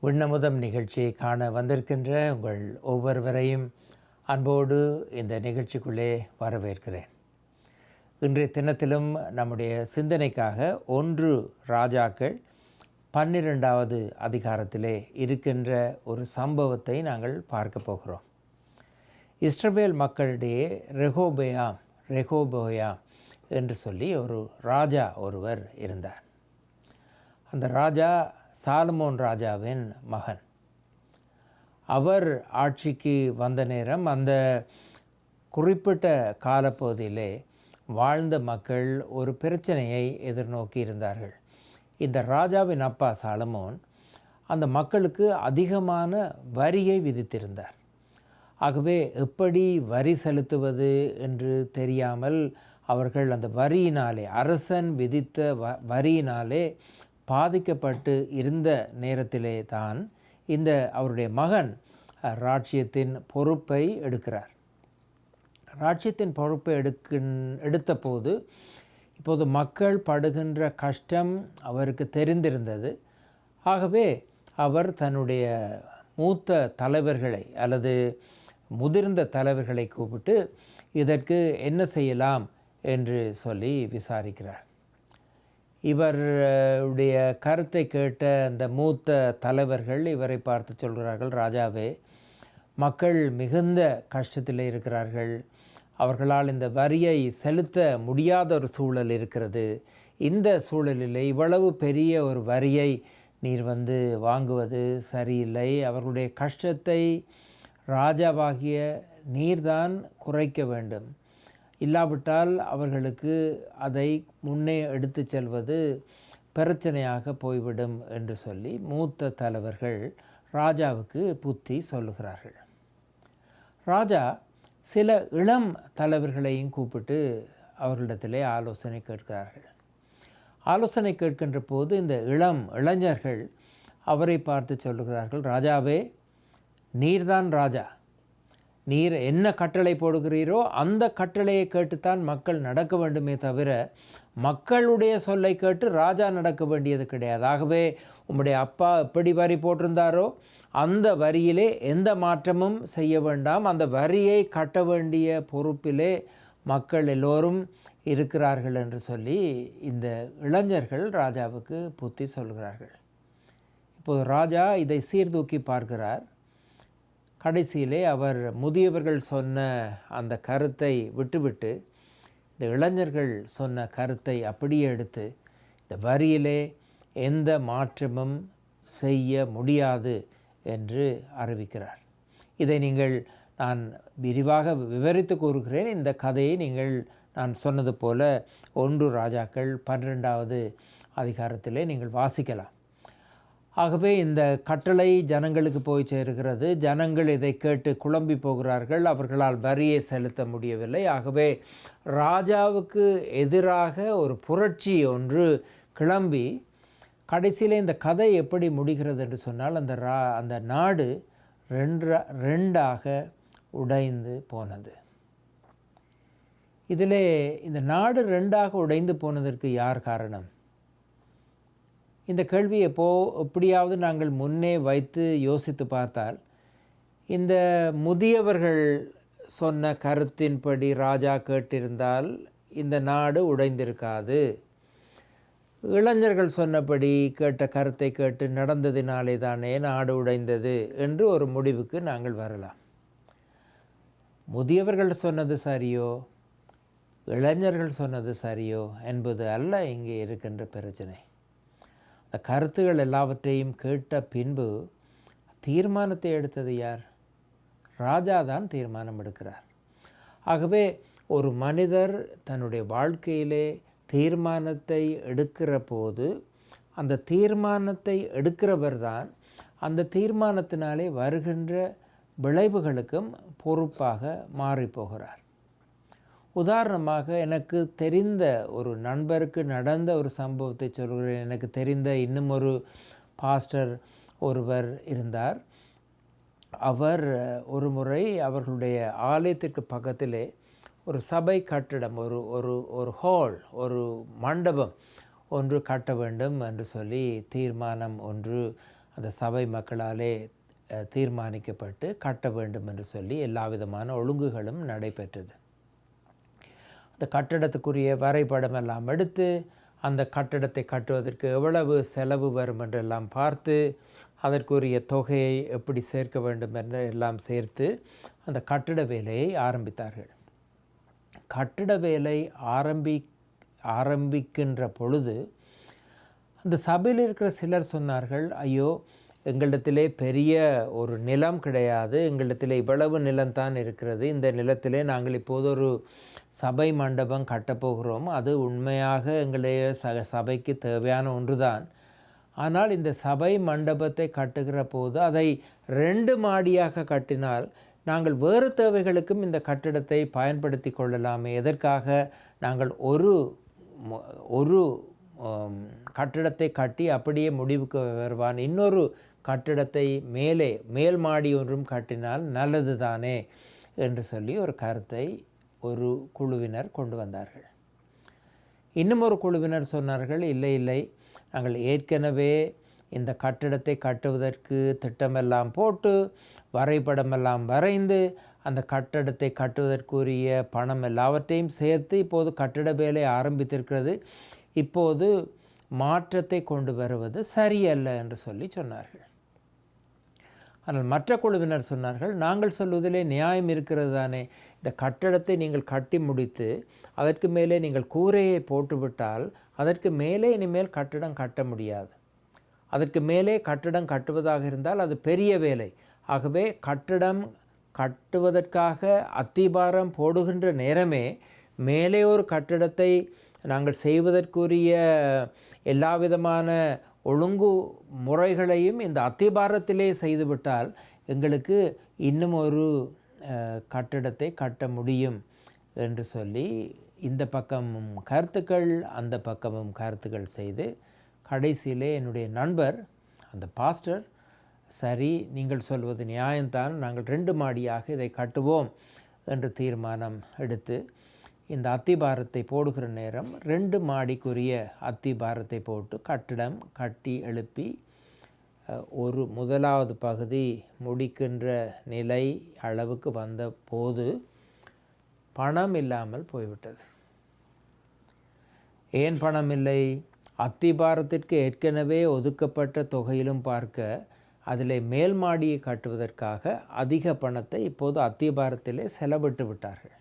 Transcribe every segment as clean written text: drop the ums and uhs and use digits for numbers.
விண்ணமுதம் நிகழ்ச்சியை காண வந்திருக்கின்ற உங்கள் ஒவ்வொருவரையும் அன்போடு இந்த நிகழ்ச்சிக்குள்ளே வரவேற்கிறேன். இன்றைய தினத்திலும் நம்முடைய சிந்தனைக்காக 1 ராஜாக்கள் 12வது அதிகாரத்திலே இருக்கின்ற ஒரு சம்பவத்தை நாங்கள் பார்க்க போகிறோம். இஸ்ரவேல் மக்களிடையே ரெகோபோயாம் என்று சொல்லி ஒரு ராஜா ஒருவர் இருந்தார். அந்த ராஜா சாலமோன் ராஜாவின் மகன். அவர் ஆட்சிக்கு வந்த நேரம் அந்த குறிப்பிட்ட காலப்பகுதியிலே வாழ்ந்த மக்கள் ஒரு பிரச்சனையை எதிர்நோக்கி இருந்தார்கள். இந்த ராஜாவின் அப்பா சாலமோன் அந்த மக்களுக்கு அதிகமான வரியை விதித்திருந்தார். ஆகவே எப்படி வரி செலுத்துவது என்று தெரியாமல் அவர்கள் அந்த வரியினாலே, அரசன் விதித்த வரியினாலே பாதிக்கப்பட்டு இருந்த நேரத்திலே தான் இந்த அவருடைய மகன் ராஜ்யத்தின் பொறுப்பை எடுக்கிறார். ராஜ்யத்தின் பொறுப்பை எடுத்தபோது இப்போது மக்கள் படுகின்ற கஷ்டம் அவருக்கு தெரிந்திருந்தது. ஆகவே அவர் தன்னுடைய மூத்த தலைவர்களை அல்லது முதிர்ந்த தலைவர்களை கூப்பிட்டு இதற்கு என்ன செய்யலாம் என்று சொல்லி விசாரிக்கிறார். இவருடைய கருத்தை கேட்ட அந்த மூத்த தலைவர்கள் இவரை பார்த்து சொல்கிறார்கள், ராஜாவே, மக்கள் மிகுந்த கஷ்டத்தில் இருக்கிறார்கள். அவர்களால் இந்த வரியை செலுத்த முடியாத ஒரு சூழல் இருக்கிறது. இந்த சூழலில் இவ்வளவு பெரிய ஒரு வரியை நீர் வாங்குவது சரியில்லை. அவர்களுடைய கஷ்டத்தை ராஜாவாகிய நீர்தான் குறைக்க வேண்டும். இல்லாவிட்டால் அவர்களுக்கு அதை முன்னே எடுத்து செல்வது பிரச்சனையாக போய்விடும் என்று சொல்லி மூத்த தலைவர்கள் ராஜாவுக்கு புத்தி சொல்லுகிறார்கள். ராஜா சில இளம் தலைவர்களையும் கூப்பிட்டு அவர்களிடத்திலே ஆலோசனை கேட்கிறார்கள். ஆலோசனை கேட்கின்ற போது இந்த இளைஞர்கள் அவரை பார்த்து சொல்லுகிறார்கள், ராஜாவே, நீர்தான் ராஜா. நீர் என்ன கட்டளை போடுகிறீரோ அந்த கட்டளையை கேட்டுத்தான் மக்கள் நடக்க வேண்டுமே தவிர மக்களுடைய சொல்லை கேட்டு ராஜா நடக்க வேண்டியது கிடையாது. ஆகவே உம்முடைய அப்பா எப்படி வரி போட்டிருந்தாரோ அந்த வரியிலே எந்த மாற்றமும் செய்ய வேண்டாம். அந்த வரியை கட்ட வேண்டிய பொறுப்பிலே மக்கள் எல்லோரும் இருக்கிறார்கள் என்று சொல்லி இந்த இளைஞர்கள் ராஜாவுக்கு புத்தி சொல்கிறார்கள். இப்போது ராஜா இதை சீர்தூக்கி பார்க்கிறார். கடைசியிலே அவர் முதியவர்கள் சொன்ன அந்த கருத்தை விட்டுவிட்டு இந்த இளைஞர்கள் சொன்ன கருத்தை அப்படியே எடுத்து இந்த வரியிலே எந்த மாற்றமும் செய்ய முடியாது என்று அறிவிக்கிறார். இதை நான் விரிவாக விவரித்து கூறுகிறேன். இந்த கதையை நான் சொன்னது போல 1 ராஜாக்கள் 12வது அதிகாரத்திலே நீங்கள் வாசிக்கலாம். ஆகவே இந்த கட்டளை ஜனங்களுக்கு போய் சேருகிறது. ஜனங்கள் இதை கேட்டு குழம்பி போகிறார்கள். அவர்களால் வரியை செலுத்த முடியவில்லை. ஆகவே ராஜாவுக்கு எதிராக ஒரு புரட்சி ஒன்று கிளம்பி கடைசியில் இந்த கதை எப்படி முடிகிறது என்று சொன்னால் அந்த நாடு ரெண்டாக உடைந்து போனது. இதிலே இந்த நாடு ரெண்டாக உடைந்து போனதற்கு யார் காரணம்? இந்த கேள்வியை எப்படியாவது நாங்கள் முன்னே வைத்து யோசித்து பார்த்தால், இந்த முதியவர்கள் சொன்ன கருத்தின்படி ராஜா கேட்டிருந்தால் இந்த நாடு உடைந்திருக்காது. இளைஞர்கள் சொன்னபடி கேட்ட கருத்தை கேட்டு நடந்ததினாலே தானே நாடு உடைந்தது என்று ஒரு முடிவுக்கு நாங்கள் வரலாம். முதியவர்கள் சொன்னது சரியோ இளைஞர்கள் சொன்னது சரியோ என்பது அல்ல இங்கே இருக்கின்ற பிரச்சனை. அந்த கருத்துகள் எல்லாவற்றையும் கேட்ட பின்பு தீர்மானத்தை எடுத்தது யார்? ராஜா தான் தீர்மானம் எடுக்கிறார். ஆகவே ஒரு மனிதர் தன்னுடைய வாழ்க்கையிலே தீர்மானத்தை எடுக்கிற போது அந்த தீர்மானத்தை எடுக்கிறவர் தான் அந்த தீர்மானத்தினாலே வருகின்ற விளைவுகளுக்கும் பொறுப்பாக மாறிப்போகிறார். உதாரணமாக, எனக்கு தெரிந்த ஒரு நண்பருக்கு நடந்த ஒரு சம்பவத்தை சொல்கிறேன். எனக்கு தெரிந்த இன்னும் ஒரு பாஸ்டர் ஒருவர் இருந்தார். அவர் ஒரு முறை அவர்களுடைய ஆலயத்திற்கு பக்கத்திலே ஒரு சபை கட்டிடம், ஒரு ஹால், ஒரு மண்டபம் ஒன்று கட்ட வேண்டும் என்று சொல்லி தீர்மானம் ஒன்று அந்த சபை மக்களாலே தீர்மானிக்கப்பட்டு கட்ட வேண்டும் என்று சொல்லி எல்லா விதமான ஒழுங்குகளும் நடைபெற்றது. அந்த கட்டடத்துக்குரிய வரைபடம் எல்லாம் எடுத்து அந்த கட்டடத்தை கட்டுவதற்கு எவ்வளவு செலவு வரும் என்றெல்லாம் பார்த்து அதற்குரிய தொகையை எப்படி சேர்க்க வேண்டும் என்று எல்லாம் சேர்த்து அந்த கட்டிட வேலையை ஆரம்பித்தார்கள். கட்டிட வேலை ஆரம்பிக்கின்ற பொழுது அந்த சபையில் இருக்கிற சிலர் சொன்னார்கள், ஐயோ, எங்களிடத்திலே பெரிய ஒரு நிலம் கிடையாது, எங்களிடத்திலே இவ்வளவு நிலம்தான் இருக்கிறது, இந்த நிலத்திலே நாங்கள் இப்போது ஒரு சபை மண்டபம் கட்டப்போகிறோம், அது உண்மையாக எங்களுடைய சபைக்கு தேவையான ஒன்றுதான். ஆனால் இந்த சபை மண்டபத்தை கட்டுகிற போது அதை 2 மாடியாக கட்டினால் நாங்கள் வேறு தேவைகளுக்கும் இந்த கட்டிடத்தை பயன்படுத்தி கொள்ளலாமே, எதற்காக நாங்கள் ஒரு கட்டிடத்தை கட்டி அப்படியே முடிவுக்கு வருவான், இன்னொரு கட்டிடத்தை மேல் மாடி ஒன்றும் கட்டினால் நல்லது தானே என்று சொல்லி ஒரு கருத்தை ஒரு குழுவினர் கொண்டு வந்தார்கள். இன்னும் ஒரு குழுவினர் சொன்னார்கள், இல்லை, நாங்கள் ஏற்கனவே இந்த கட்டிடத்தை கட்டுவதற்கு திட்டமெல்லாம் போட்டு வரைபடமெல்லாம் வரைந்து அந்த கட்டடத்தை கட்டுவதற்குரிய பணம் எல்லாவற்றையும் சேர்த்து இப்போது கட்டிட வேலை ஆரம்பித்திருக்கிறது, இப்போது மாற்றத்தை கொண்டு வருவது சரியல்ல என்று சொல்லி சொன்னார்கள். ஆனால் மற்ற குழுவினர் சொன்னார்கள், நாங்கள் சொல்வதிலே நியாயம் இருக்கிறது தானே, இந்த கட்டடத்தை நீங்கள் கட்டி முடித்து அதற்கு மேலே நீங்கள் கூரையை போட்டுவிட்டால் அதற்கு மேலே இனிமேல் கட்டிடம் கட்ட முடியாது, அதற்கு மேலே கட்டிடம் கட்டுவதாக இருந்தால் அது பெரிய வேலை, ஆகவே கட்டிடம் கட்டுவதற்காக அத்திபாரம் போடுகின்ற நேரமே மேலே ஒரு கட்டிடத்தை நாங்கள் செய்வதற்குரிய எல்லா விதமான ஒழுங்கு முறைகளையும் இந்த அத்திபாரத்திலே செய்துவிட்டால் எங்களுக்கு இன்னும் ஒரு கட்டிடத்தை கட்ட முடியும் என்று சொல்லி இந்த பக்கமும் கருத்துக்கள் அந்த பக்கமும் கருத்துக்கள் செய்து கடைசியிலே என்னுடைய நண்பர் அந்த பாஸ்டர், சரி, நீங்கள் சொல்வது நியாயம்தான், நாங்கள் 2 மாடியாக இதை கட்டுவோம் என்று தீர்மானம் எடுத்து இந்த அத்திபாரத்தை போடுகிற நேரம் 2 மாடிக்குரிய அத்திபாரத்தை போட்டு கட்டிடம் கட்டி எழுப்பி ஒரு முதலாவது பகுதி முடிக்கின்ற நிலை அளவுக்கு வந்த போது பணம் இல்லாமல் போய்விட்டது. ஏன் பணம் இல்லை? அத்திபாரத்திற்கு ஏற்கனவே ஒதுக்கப்பட்ட தொகையிலும் பார்க்க அதில் மேல் மாடியை கட்டுவதற்காக அதிக பணத்தை இப்போது அத்திபாரத்திலே செலவிட்டு விட்டார்கள்.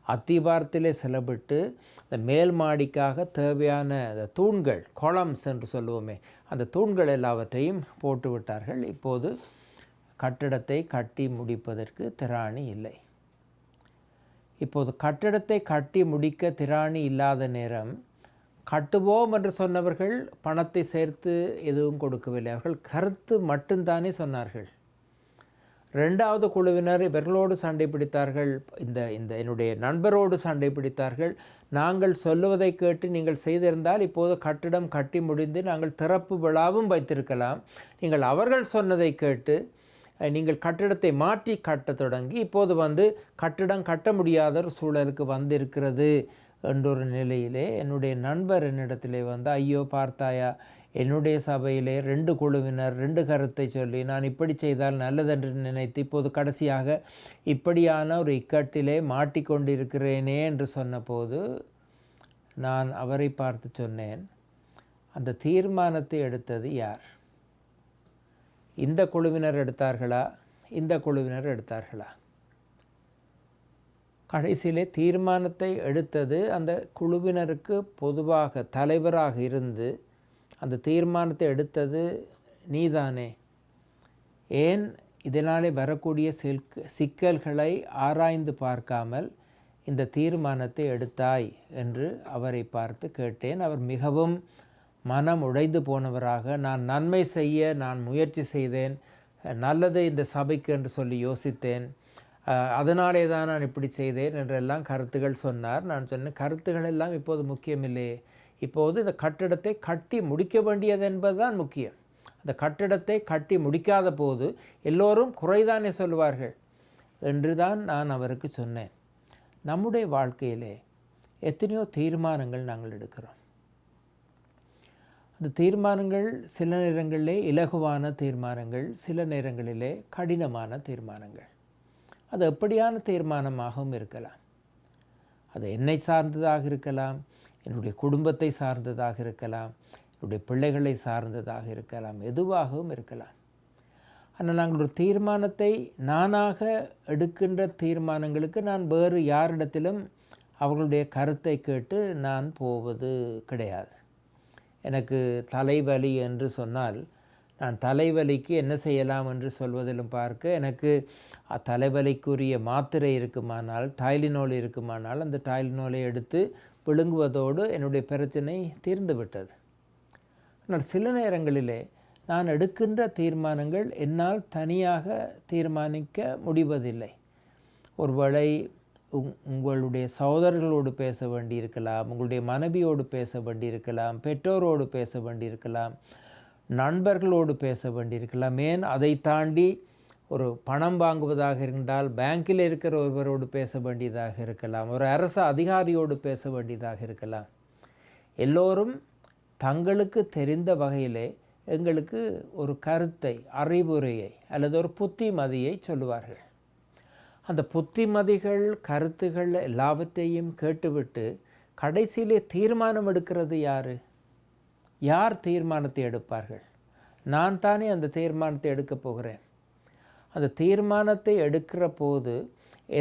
அத்திபாரத்திலே செலவிட்டு அந்த மேல் மாடிக்காக தேவையான தூண்கள், கொலம்ஸ் என்று சொல்லுவோமே, அந்த தூண்கள் எல்லாவற்றையும் போட்டு விட்டார்கள். இப்போது கட்டிடத்தை கட்டி முடிப்பதற்கு திராணி இல்லை. இப்போது கட்டிடத்தை கட்டி முடிக்க திராணி இல்லாத நேரம் கட்டுவோம் என்று சொன்னவர்கள் பணத்தை சேர்த்து எதுவும் கொடுக்கவில்லை, அவர்கள் கருத்து மட்டும்தானே சொன்னார்கள். 2வது குழுவினர் இவர்களோடு சண்டை பிடித்தார்கள், இந்த என்னுடைய நண்பரோடு சண்டை பிடித்தார்கள். நாங்கள் சொல்லுவதை கேட்டு நீங்கள் செய்திருந்தால் இப்போது கட்டிடம் கட்டி முடிந்து நாங்கள் திறப்பு விழாவும் வைத்திருக்கலாம், நீங்கள் அவர்கள் சொன்னதை கேட்டு நீங்கள் கட்டிடத்தை மாற்றி கட்ட தொடங்கி இப்போது கட்டிடம் கட்ட முடியாத ஒரு சூழலுக்கு வந்திருக்கிறது என்றொரு நிலையிலே என்னுடைய நண்பர் என்னிடத்திலே ஐயோ பார்த்தாயா, என்னுடைய சபையிலே 2 குழுவினர் 2 கருத்தை சொல்லி நான் இப்படி செய்தால் நல்லதென்று நினைத்து இப்போது கடைசியாக இப்படியான ஒரு இக்கட்டிலே மாட்டிக்கொண்டிருக்கிறேனே என்று சொன்னபோது நான் அவரை பார்த்து சொன்னேன், அந்த தீர்மானத்தை எடுத்தது யார்? இந்த குழுவினர் எடுத்தார்களா, இந்த குழுவினர் எடுத்தார்களா? கடைசியிலே தீர்மானத்தை எடுத்தது அந்த குழுவினருக்கு பொதுவாக தலைவராக இருந்து அந்த தீர்மானத்தை எடுத்தது நீதானே. ஏன் இதனாலே வரக்கூடிய சிக்கல்களை ஆராய்ந்து பார்க்காமல் இந்த தீர்மானத்தை எடுத்தாய் என்று அவரை பார்த்து கேட்டேன். அவர் மிகவும் மனம் உடைந்து போனவராக, நான் நன்மை செய்ய நான் முயற்சி செய்தேன், நல்லது இந்த சபைக்கு என்று சொல்லி யோசித்தேன், அதனாலே தான் நான் இப்படி செய்தேன் என்றெல்லாம் கருத்துகள் சொன்னார். நான் சொன்னேன், கருத்துகள் எல்லாம் இப்போது முக்கியமில்லையே, இப்போது இந்த கட்டிடத்தை கட்டி முடிக்க வேண்டியது என்பதுதான் முக்கியம். அந்த கட்டிடத்தை கட்டி முடிக்காத போது எல்லோரும் குறைதானே சொல்லுவார்கள் என்று தான் நான் அவருக்கு சொன்னேன். நம்முடைய வாழ்க்கையிலே எத்தனையோ தீர்மானங்கள் நாங்கள் எடுக்கிறோம். அந்த தீர்மானங்கள் சில நேரங்களிலே இலகுவான தீர்மானங்கள், சில நேரங்களிலே கடினமான தீர்மானங்கள். அது எப்படியான தீர்மானமாகவும் இருக்கலாம். அது என்னை சார்ந்ததாக இருக்கலாம், என்னுடைய குடும்பத்தை சார்ந்ததாக இருக்கலாம், என்னுடைய பிள்ளைகளை சார்ந்ததாக இருக்கலாம், எதுவாகவும் இருக்கலாம். ஆனால் நாங்கள் ஒரு தீர்மானத்தை நானாக எடுக்கின்ற தீர்மானங்களுக்கு நான் வேறு யாரிடத்திலும் அவர்களுடைய கருத்தை கேட்டு நான் போவது கிடையாது. எனக்கு தலைவலி என்று சொன்னால் நான் தலைவலிக்கு என்ன செய்யலாம் என்று சொல்வதிலும் பார்க்க, எனக்கு தலைவலிக்குரிய மாத்திரை இருக்குமானால், டைலினோல் இருக்குமானால் அந்த டைலினோலை எடுத்து விழுங்குவதோடு என்னுடைய பிரச்சனை தீர்ந்து விட்டது. ஆனால் சில நேரங்களிலே நான் எடுக்கின்ற தீர்மானங்கள் என்னால் தனியாக தீர்மானிக்க முடிவதில்லை. ஒருவேளை உங்களுடைய சகோதரர்களோடு பேச வேண்டியிருக்கலாம், உங்களுடைய மனைவியோடு பேச வேண்டியிருக்கலாம், பெற்றோரோடு பேச வேண்டியிருக்கலாம், நண்பர்களோடு பேச வேண்டியிருக்கலாம். ஏன் அதை தாண்டி ஒரு பணம் வாங்குவதாக இருந்தால் பேங்கில் இருக்கிற ஒருவரோடு பேச வேண்டியதாக இருக்கலாம், ஒரு அரசு அதிகாரியோடு பேச வேண்டியதாக இருக்கலாம். எல்லோரும் தங்களுக்கு தெரிந்த வகையிலே எங்களுக்கு ஒரு கருத்தை, அறிவுரையை அல்லது ஒரு புத்திமதியை சொல்லுவார்கள். அந்த புத்திமதிகள், கருத்துகள் எல்லாவற்றையும் கேட்டுவிட்டு கடைசியிலே தீர்மானம் எடுக்கிறது யார்? யார் தீர்மானத்தை எடுப்பார்கள்? நான் தானே அந்த தீர்மானத்தை எடுக்கப் போகிறேன். அந்த தீர்மானத்தை எடுக்கிற போது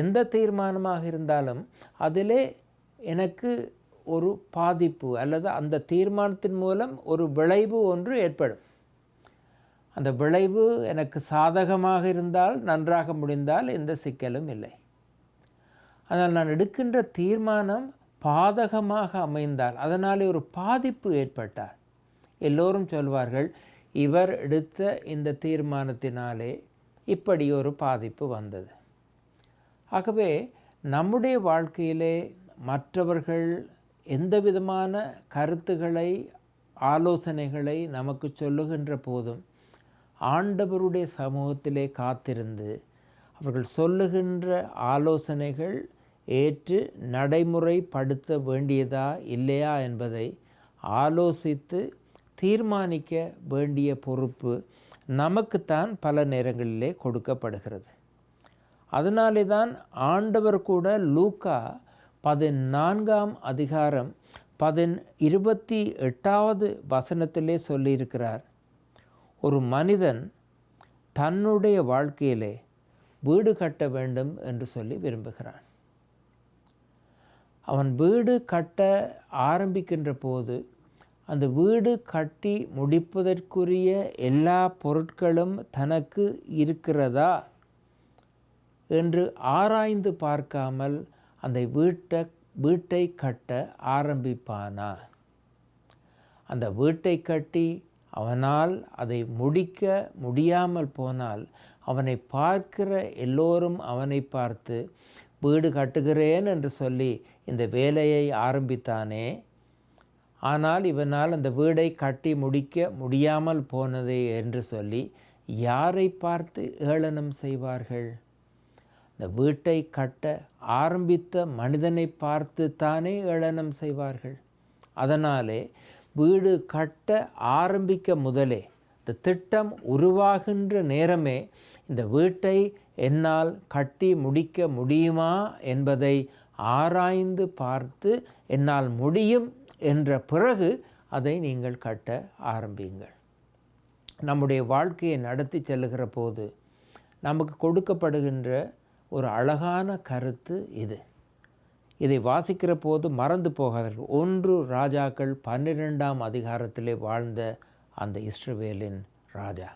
எந்த தீர்மானமாக இருந்தாலும் அதிலே எனக்கு ஒரு பாதிப்பு அல்லது அந்த தீர்மானத்தின் மூலம் ஒரு விளைவு ஒன்று ஏற்படும். அந்த விளைவு எனக்கு சாதகமாக இருந்தால், நன்றாக முடிந்தால் எந்த சிக்கலும் இல்லை. ஆனால் நான் எடுக்கின்ற தீர்மானம் பாதகமாக அமைந்தால், அதனாலே ஒரு பாதிப்பு ஏற்பட்டால், எல்லோரும் சொல்வார்கள் இவர் எடுத்த இந்த தீர்மானத்தினாலே இப்படி ஒரு பாதிப்பு வந்தது. ஆகவே நம்முடைய வாழ்க்கையிலே மற்றவர்கள் எந்த விதமான கருத்துக்களை, ஆலோசனைகளை நமக்கு சொல்லுகின்ற போதும் ஆண்டவருடைய சமூகத்திலே காத்திருந்து அவர்கள் சொல்லுகின்ற ஆலோசனைகள் ஏற்று நடைமுறைப்படுத்த வேண்டியதா இல்லையா என்பதை ஆலோசித்து தீர்மானிக்க வேண்டிய பொறுப்பு நமக்குத்தான் பல நேரங்களிலே கொடுக்கப்படுகிறது. அதனாலே தான் ஆண்டவர் கூட லூக்கா 14ஆம் அதிகாரம் 28வது வசனத்திலே சொல்லியிருக்கிறார், ஒரு மனிதன் தன்னுடைய வாழ்க்கையிலே வீடு கட்ட வேண்டும் என்று சொல்லி விரும்புகிறான். அவன் வீடு கட்ட ஆரம்பிக்கின்ற போது அந்த வீடு கட்டி முடிப்பதற்குரிய எல்லா பொருட்களும் தனக்கு இருக்கிறதா என்று ஆராய்ந்து பார்க்காமல் அந்த வீட்டை கட்ட ஆரம்பிப்பானா? அந்த வீட்டை கட்டி அவனால் அதை முடிக்க முடியாமல் போனால் அவனை பார்க்கிற எல்லோரும் அவனை பார்த்து வீடு கட்டுகிறேன் என்று சொல்லி இந்த வேலையை ஆரம்பித்தானே, ஆனால் இவனால் அந்த வீடை கட்டி முடிக்க முடியாமல் போனதே என்று சொல்லி யாரை பார்த்து ஏளனம் செய்வார்கள்? இந்த வீட்டை கட்ட ஆரம்பித்த மனிதனை பார்த்து தானே ஏளனம் செய்வார்கள். அதனாலே வீடு கட்ட ஆரம்பிக்க முதலே, இந்த திட்டம் உருவாகின்ற நேரமே இந்த வீட்டை என்னால் கட்டி முடிக்க முடியுமா என்பதை ஆராய்ந்து பார்த்து என்னால் முடியும் என்ற பிறகு அதை நீங்கள் கட்ட ஆரம்பியுங்கள். நம்முடைய வாழ்க்கையை நடத்தி செல்லுகிற போது நமக்கு கொடுக்கப்படுகின்ற ஒரு அழகான கருத்து இது. இதை வாசிக்கிற போது மறந்து போகாதீர்கள். 1 ராஜாக்கள் 12ஆம் அதிகாரத்திலே வாழ்ந்த அந்த இஸ்ரவேலின் ராஜா,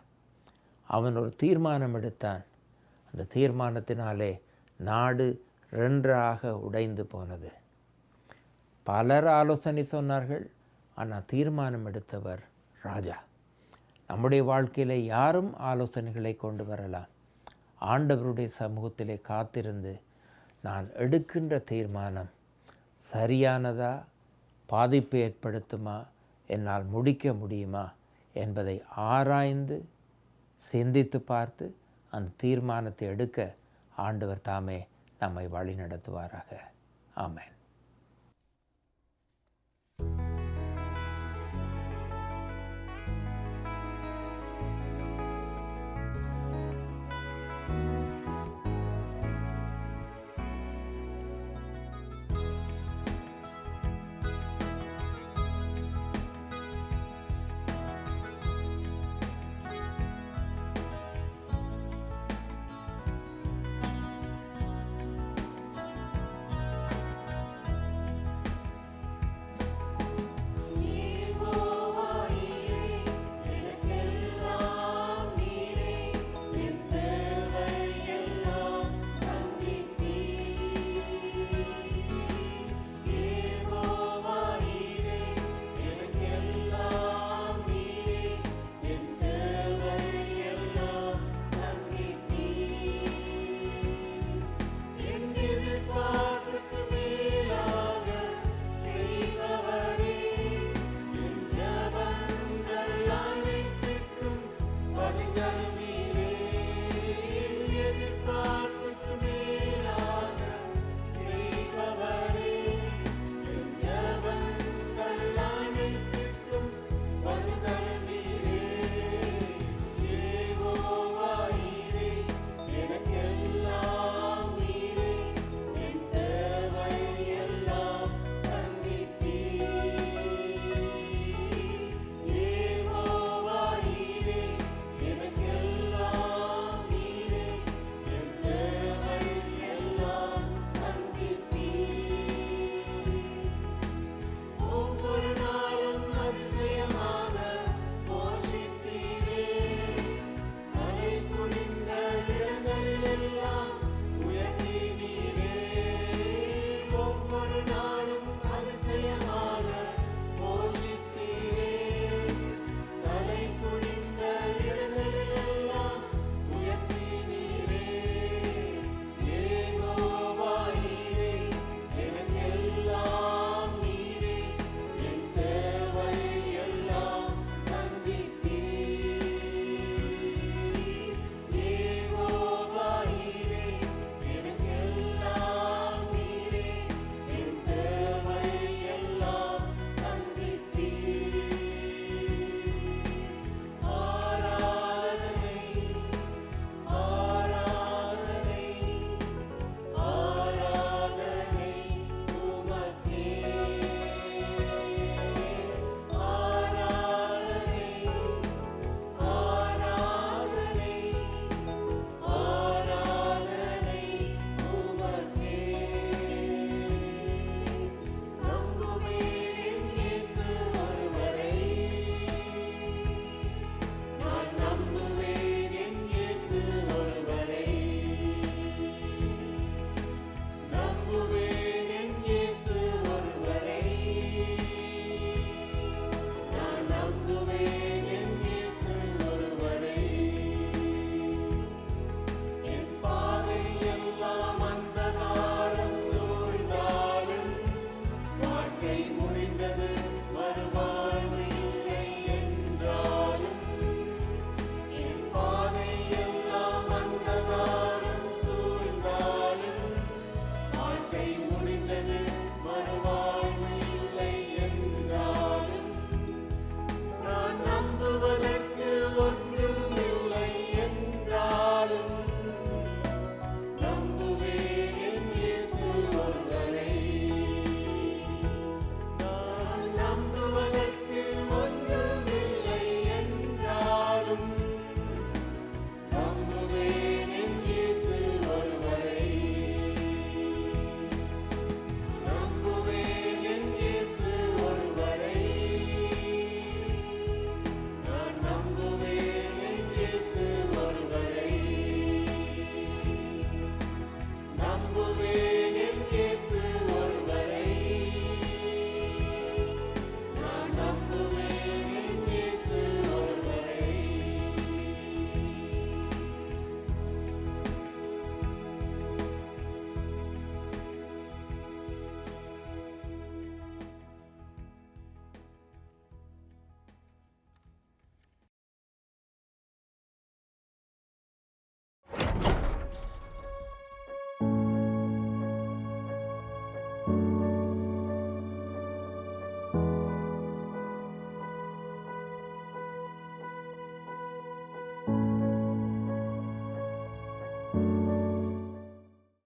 அவன் ஒரு தீர்மானம் எடுத்தான். அந்த தீர்மானத்தினாலே நாடு 2ஆக உடைந்து போனது. பலர் ஆலோசனை சொன்னார்கள், ஆனால் தீர்மானம் எடுத்தவர் ராஜா. நம்முடைய வாழ்க்கையில் யாரும் ஆலோசனைகளை கொண்டு வரலாம். ஆண்டவருடைய சமூகத்திலே காத்திருந்து நான் எடுக்கின்ற தீர்மானம் சரியானதா, பாதிப்பை ஏற்படுத்துமா, என்னால் முடிக்க முடியுமா என்பதை ஆராய்ந்து சிந்தித்து பார்த்து அந்த தீர்மானத்தை எடுக்க ஆண்டவர் தாமே நம்மை வழி நடத்துவாராக. ஆமென்.